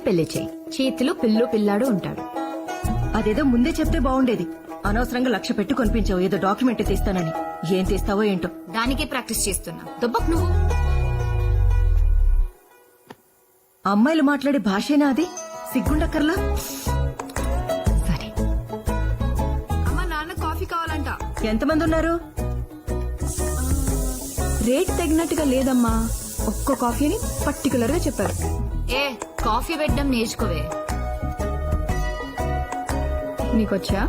పెళ్లి చేయి, చేతిలో పిల్లు పిల్లాడు ఉంటాడు. అదేదో ముందే చెప్తే బాగుండేది. అనవసరంగా 1,00,000 పెట్టి కొనిపించావు ఏదో డాక్యుమెంట్ తీస్తానని. ఏం తీస్తావో ఏంటో. దానికే ప్రాక్టీస్ చేస్తున్నా. దొబ్బక్ నువ్వు. అమ్మాయిలు మాట్లాడే భాషేనా అది? సిగ్గుండక్కర్లా? సరే. అమ్మా, నాన్న కాఫీ కావాలంట. ఎంతమంది ఉన్నారు? రేట్ తగినట్టుగా లేదమ్మా. ఒక్క కాఫీ అని పర్టికులర్ గా చెప్పారు. ఏ కాఫీ పెట్టడం నేర్చుకోవే. నీకొచ్చా?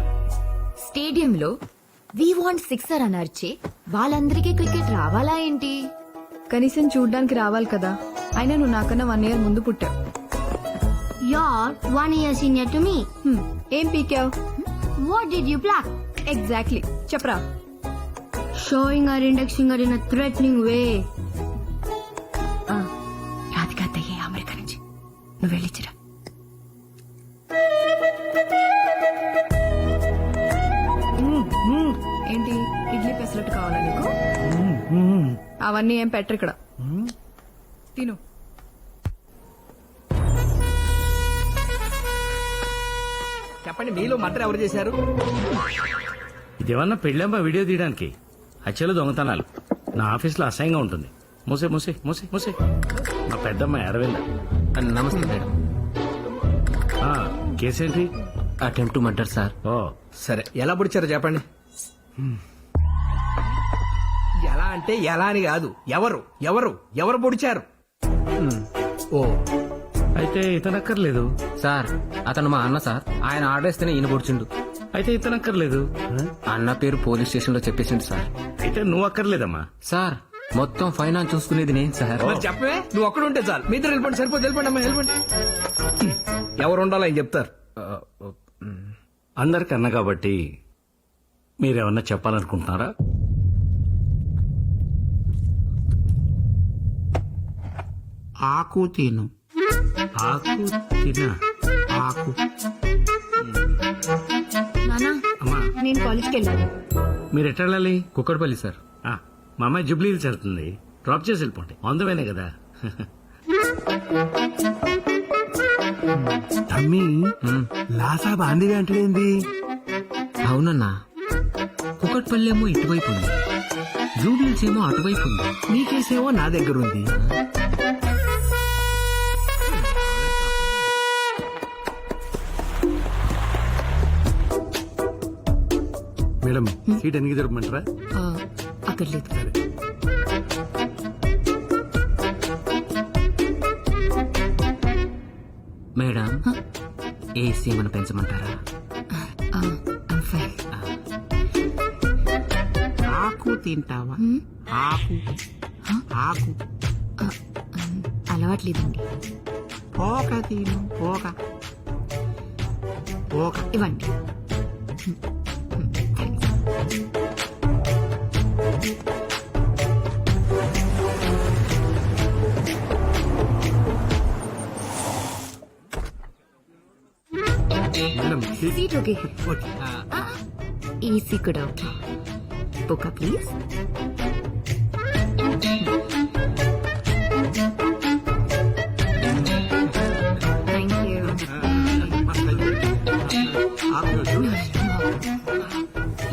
స్టేడియంలో వి వాంట్ సిక్సర్ అని అరిచి వాళ్ళందరికీ క్రికెట్ రావాలా ఏంటి? కనీసం చూడ్డానికి రావాలి కదా. అయినా నువ్వు నాకన్నా 1 year ముందు పుట్టావు. You're 1 year senior to me. ఏం పీకావు? What did you pluck? Exactly చెప్పరా. Showing our index finger in a threatening way. Radhika అత్తయ్యే అమెరికా నుంచి. నువ్వు వెళ్ళిచ్చిరా. ఏంటి ఇడ్లీ పెసరట్టు కావాలా నీకు? అవన్నీ ఏం పెట్టరు ఇక్కడ. తిను. చెప్పండి, మీలో మర్డర్ ఎవరు చేశారు? ఇదేమన్నా పెళ్ళంబా వీడియో తీయడానికి? హత్యలు, దొంగతనాలు నా ఆఫీస్లో అసహ్యంగా ఉంటుంది. మూసే మూసే మూసే మూసే. మా పెద్దమ్మాయి అరవింద. నమస్తే మేడం. కేసేంటి? Attempt to murder sir. ఓ సరే, ఎలా పొడిచారో చెప్పండి. ఎలా అంటే ఎలా అని కాదు, ఎవరు ఎవరు ఎవరు పొడిచారు? ఓ అయితే ఇతనక్కర్లేదు. సార్, అతను మా అన్న సార్. ఆయన ఆర్డర్ ఇస్తేనే ఈయన పొడిచిండు. అయితే ఇతనక్కర్లేదు. అన్న పేరు పోలీస్ స్టేషన్ లో చెప్పేసిండు సార్. అయితే నువ్వు అక్కర్లేదమ్మా. సార్, మొత్తం ఫైనాన్స్ చూసుకునేది నేను సార్. మరి చెప్పవే, నువ్వు ఒక్కడ ఉంటే చాలు. మీ ఇద్దరు వెళ్ళిపోండి, సరిపోతే వెళ్ళిపోండి అమ్మా, వెళ్ళిపోండి. ఎవరు ఉండాలో ఆయన చెప్తారు. అందరికన్నా కాబట్టి మీరేమన్నా చెప్పాలనుకుంటున్నారా? ఆకు తిను. ఆకు తినా? ఆకు. నానా, అమ్మా, నేను కాలేజ్కి వెళ్ళాలి. మీరు ఎట్లా వెళ్ళాలి? కుక్కడపల్లి సార్. మా అమ్మాయి జూబ్లీ హిల్స్ వెళ్తుంది. డ్రాప్ చేసి వెళ్ళిపోండి. అందువేనే కదా. తమ్మి లాసా బాందివి అంటేంది? అవునన్నా, కుక్కడపల్లి ఏమో ఇటువైపు ఉంది, జూబిల్స్ ఏమో అటువైపు ఉంది. నీ కేసేమో నా దగ్గర ఉంది. మేడం, సీట్ ఎన్ని జరపమంటారా? అక్కర్లేదు. మేడం, ఏసీ ఏమైనా పెంచమంటారా? ఆకు తింటావా? ఆకు. ఆకు. అలవాట్లేదండి. పోక తిను. పోక. పోక. ఇవ్వండి. Madam, seat okay. ఏసీ కూడా okay. Book please. Thank you.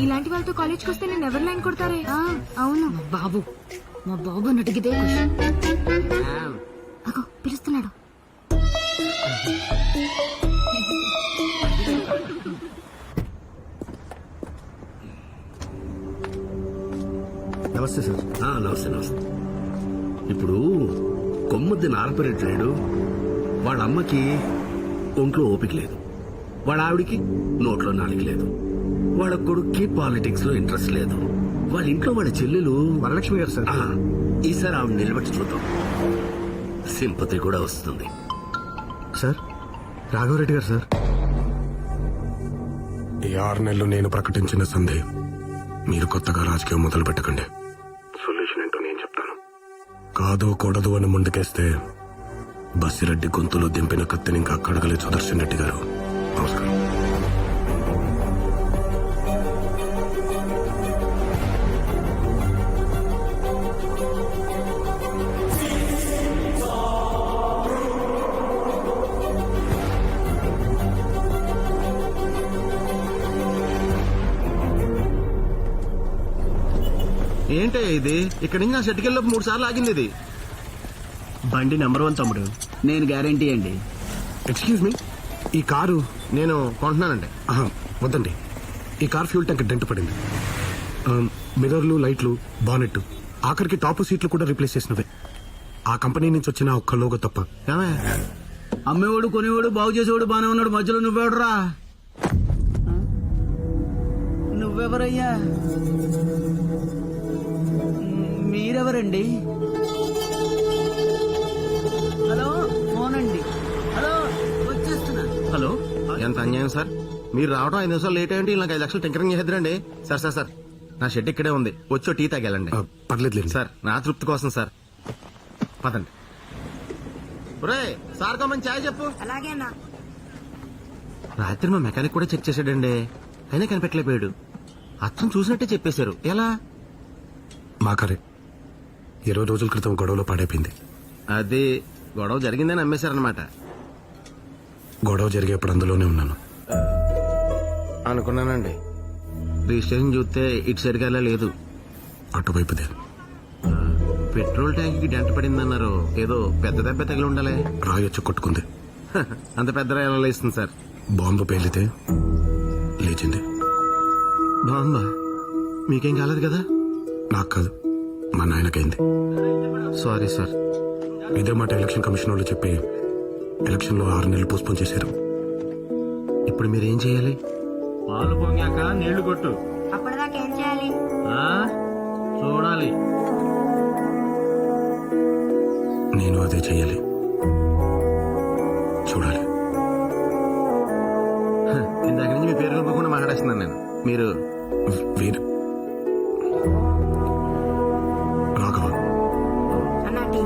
ఇలాంటి వాళ్ళతో కాలేజ్కి వస్తే నేను ఎవరు లైన్ కొడతారే? అవును. మా బాబు నటికితే క్వశ్చన్. అగో పిలుస్తున్నాడు. నమస్తే సార్. నమస్తే నమస్తే. ఇప్పుడు కొమ్ముద్ది నారపరెడ్డాడు. వాళ్ళ అమ్మకి ఒంట్లో ఓపిక లేదు, వాళ్ళ ఆవిడికి నోట్లో నాలుగు లేదు, వాళ్ళ కొడుక్కి పాలిటిక్స్ లో ఇంట్రెస్ట్ లేదు, వాళ్ళ ఇంట్లో వాళ్ళ చెల్లెలు వరలక్ష్మి గారు సార్. ఈసారి ఆవిడ నిలబెట్టి చూద్దాం, సింపతి కూడా వస్తుంది. సార్, రాఘవరెడ్డి గారు సార్. ఈ 6 నెలలు నేను ప్రకటించిన సంధి మీరు కొత్తగా రాజకీయం మొదలు పెట్టకండి. సొల్యూషన్ ఏంటో నేను చెప్తాను. కాదు కూడదు అని ముందుకేస్తే బస్సిరెడ్డి గొంతులో దింపిన కత్తిని ఇంకా కడగలే సుదర్శన్ రెడ్డి గారు. నమస్కారం. ఏంటే ఇది ఇక్కడి నుంచి నా షెట్కి వెళ్ళి 3 సార్లు ఆగింది ఇది. బండి నెంబర్ 1 తమ్ముడు, నేను గ్యారంటీ అండి. ఎక్స్క్యూజ్ మీ, ఈ కారు నేను కొంటున్నానండి. వద్దండి. ఈ కార్ ఫ్యూల్ ట్యాంక్ డెంట్ పడింది. మిర్రర్లు, లైట్లు, బానెట్, ఆఖరికి టాప్ సీట్లు కూడా రీప్లేస్ చేసినవే. ఆ కంపెనీ నుంచి వచ్చిన ఒక్క లోగో తప్ప. ఏమే అమ్మేవాడు కొనేవాడు బాగు చేసేవాడు బానే ఉన్నాడు, మధ్యలో నువ్వెవడురా? నువ్వెవరయ్యా? మీరెవరండి? హలో, ఫోన్ అండి. హలో, వచ్చేస్తున్నా. హలో, ఎంత అన్యాయం సార్, మీరు రావడం 5 నిమిషాలు లేట్ అయ్యండి. నాకు 5 లక్షలు టింకరింగ్ చేద్దరండి. సార్ సార్ సార్, నా షెడ్ ఇక్కడే ఉంది, వచ్చి టీ తాగేళ్ళండి. పర్లేదు సార్, నా తృప్తి కోసం సార్. పదండి. ఒరేయ్, సార్ కమ్మని ఛాయ్ చెప్పు. అలాగేనా? రాత్రి మా మెకానిక్ కూడా చెక్ చేశాడండి, అయినా కనిపెట్టలేకపోయాడు. అచ్చం చూసినట్టే చెప్పేశారు. ఎలా? మా కారే 20 రోజుల క్రితం గొడవలో పాడైపోయింది. అది గొడవ జరిగిందని అమ్మేశారనమాట. గొడవ జరిగేప్పుడు అందులోనే ఉన్నాను. అనుకున్నానండి. రిజిస్ట్రేషన్ చూస్తే ఇటు సరిగా లేదు. అటువైపుదే. పెట్రోల్ ట్యాంక్ కి డెంట పడిందన్నారు. ఏదో పెద్ద దెబ్బ తగిలి ఉండాలి. రాయొచ్చు కొట్టుకుంది. అంత పెద్ద రాయి ఎలా లేస్తుంది సార్? బాంబు పేలితే లేచింది. బాంబా? మీకేం కాలేదు కదా? నాకు కాదు, మా నాయనకైంది. Sorry sir. ఇదే మాట ఎలక్షన్ కమిషన్ వాళ్ళు చెప్పి ఎలక్షన్ లో 6 నెలలు పోస్ట్పోన్ చేశారు. ఇప్పుడు మీరేం చేయాలి? పాలు పొంగాక నీళ్లు కొట్టు. అప్పటిదాకా ఏం చేయాలి? ఆ, చూడాలి. నేను అదే చెయ్యాలి, చూడాలి. ఇందాక నుంచి మీ పేరు కలుపుకుండా మాట్లాడేస్తున్నాను నేను. మీరు వీరు రాఘవ. అన్నాటి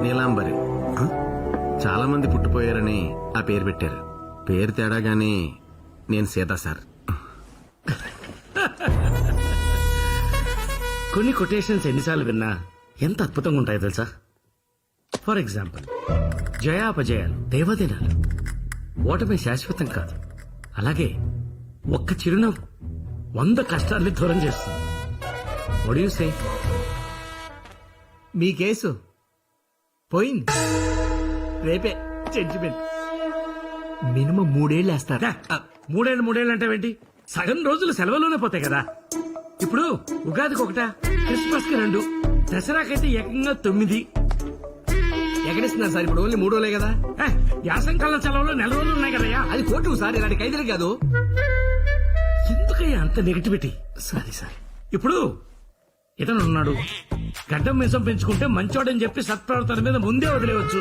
నీలాంబరి. ఆ? చాలా మంది పుట్టిపోయారని ఆ పేరు పెట్టారు. పేరు తేడా గాని నేను సీత సార్. కొన్ని కొటేషన్స్ ఎన్నిసార్లు విన్నా ఎంత అద్భుతంగా ఉంటాయో తెలుసా? ఫర్ ఎగ్జాంపుల్, జయాపజయాలు దేవదినాలు, ఓటమి శాశ్వతం కాదు. అలాగే ఒక్క చిరునవ్వు 100 కష్టాల్ని దూరం చేస్తుంది. What do you say? Me case పోయింది. రేపే జడ్జిమెంట్. మినిమం 3 ఏళ్ళు వేస్తారు. 3 ఏళ్ళు అంటే ఏంటి? సగం రోజులు సెలవులోనే పోతాయి కదా. ఇప్పుడు ఉగాదికి 1, క్రిస్మస్ కి 2, దసరాకైతే ఏకంగా 9. ఎక్కడిస్తున్నారు సార్? ఇప్పుడు ఓన్లీ 3 రోజులే కదా. యాసంకాలం సెలవులో 4 రోజులు ఉన్నాయి కదయ్యా. అది కోర్టు సార్, ఇలాంటి ఖైదీలు కాదు. ఎందుకయ్యా అంత నెగటివిటీ? సారీ. ఇప్పుడు ఇతను ఉన్నాడు, గడ్డం మీసం పెంచుకుంటే మంచోడని చెప్పి సత్ప్రవర్తన మీద ముందే వదిలేవచ్చు.